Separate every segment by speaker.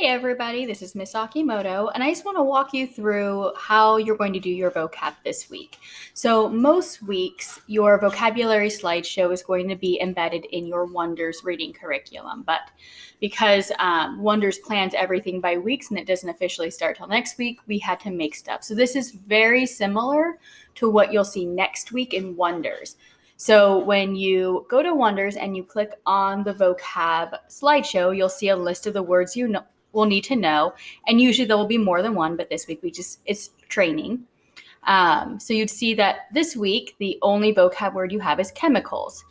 Speaker 1: Hey everybody, this is Miss Akimoto, and I just want to walk you through how you're going to do your vocab this week. So most weeks, your vocabulary slideshow is going to be embedded in your Wonders reading curriculum, but because Wonders plans everything by weeks and it doesn't officially start till next week, we had to make stuff. So this is very similar to what you'll see next week in Wonders. So when you go to Wonders and you click on the vocab slideshow, you'll see a list of the words you will need to know. And usually there will be more than one, but this week it's training. So you'd see that this week, the only vocab word you have is chemicals.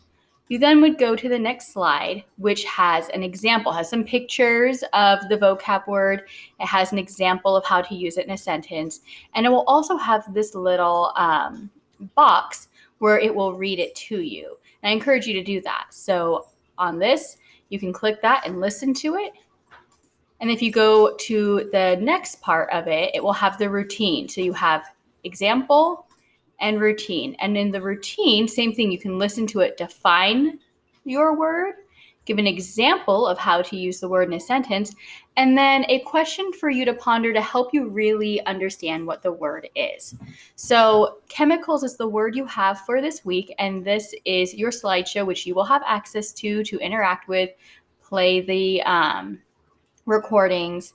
Speaker 1: You then would go to the next slide, which has an example, has some pictures of the vocab word. It has an example of how to use it in a sentence. And it will also have this little box where it will read it to you. And I encourage you to do that. So on this, you can click that and listen to it. And if you go to the next part of it, it will have the routine. So you have example and routine. And in the routine, same thing, you can listen to it, define your word, give an example of how to use the word in a sentence, and then a question for you to ponder to help you really understand what the word is. So chemicals is the word you have for this week, and this is your slideshow, which you will have access to interact with, play the recordings.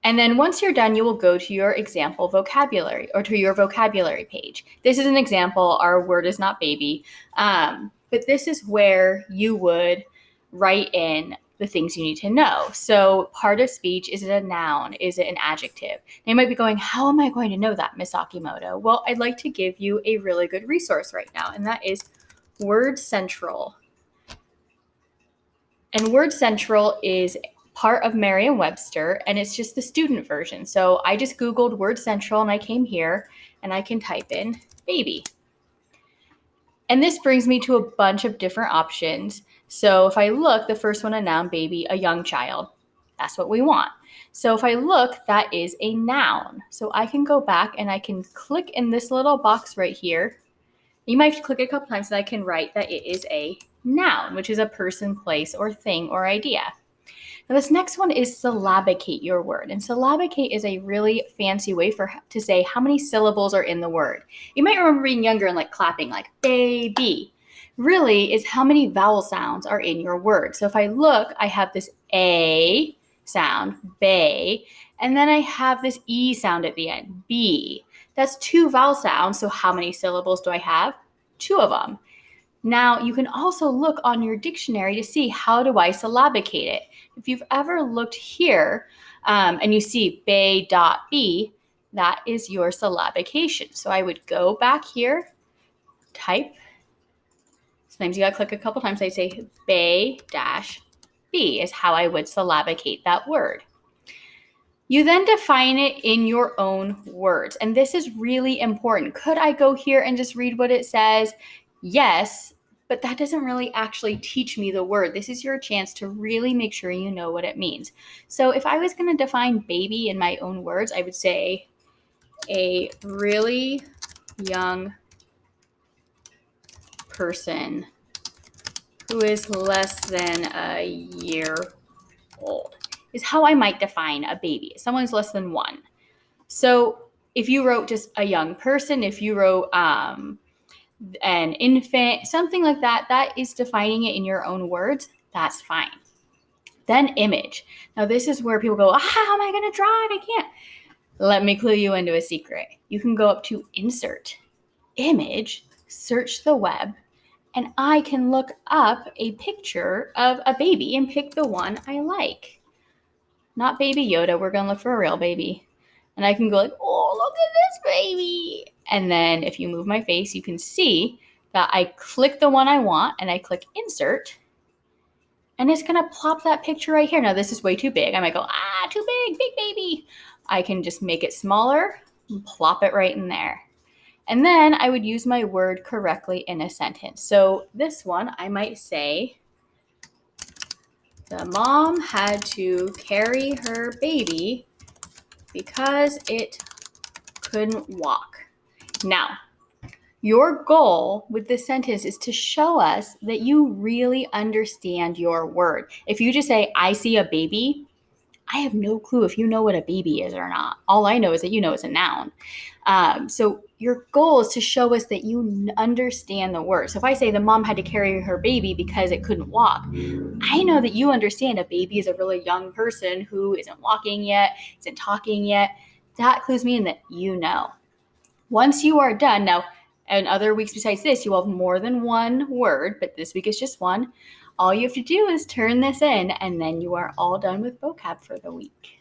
Speaker 1: And then once you're done, you will go to your example vocabulary or to your vocabulary page. This is an example. Our word is not baby, but this is where you would write in the things you need to know. So part of speech, is it a noun? Is it an adjective? They might be going, how am I going to know that, Miss Akimoto? Well, I'd like to give you a really good resource right now, and that is Word Central. And Word Central is part of Merriam-Webster, and it's just the student version. So I just Googled Word Central and I came here and I can type in baby. And this brings me to a bunch of different options. So if I look, the first one, a noun, baby, a young child. That's what we want. So if I look, that is a noun. So I can go back and I can click in this little box right here. You might have to click it a couple times so I can write that it is a noun, which is a person, place, or thing, or idea. Now this next one is syllabicate your word. And syllabicate is a really fancy way to say how many syllables are in the word. You might remember being younger and like clapping like baby. Really is how many vowel sounds are in your word. So if I look, I have this A sound, bay, and then I have this E sound at the end, B. That's 2 vowel sounds. So how many syllables do I have? 2 of them. Now, you can also look on your dictionary to see how do I syllabicate it. If you've ever looked here and you see bay.b, that is your syllabication. So I would go back here, type. Sometimes you got to click a couple times. I say bay-b is how I would syllabicate that word. You then define it in your own words. And this is really important. Could I go here and just read what it says? Yes, but that doesn't really actually teach me the word. This is your chance to really make sure you know what it means. So if I was going to define baby in my own words, I would say a really young person who is less than a year old is how I might define a baby. Someone's less than 1. So if you wrote just a young person, if you wrote an infant, something like that, that is defining it in your own words. That's fine. Then image. Now this is where people go, how am I going to draw it? I can't. Let me clue you into a secret. You can go up to insert, image, search the web, and I can look up a picture of a baby and pick the one I like. Not Baby Yoda. We're going to look for a real baby. And I can go like, oh, look at this baby. And then if you move my face, you can see that I click the one I want and I click insert. And it's going to plop that picture right here. Now this is way too big. I might go, too big, big baby. I can just make it smaller and plop it right in there. And then I would use my word correctly in a sentence. So this one, I might say, the mom had to carry her baby because it couldn't walk. Now, your goal with this sentence is to show us that you really understand your word. If you just say, I see a baby, I have no clue if you know what a baby is or not. All I know is that you know it's a noun. So your goal is to show us that you understand the word. So if I say the mom had to carry her baby because it couldn't walk, I know that you understand a baby is a really young person who isn't walking yet, isn't talking yet. That clues me in that you know. Once you are done, now, and other weeks besides this, you will have more than one word, but this week is just one. All you have to do is turn this in, and then you are all done with vocab for the week.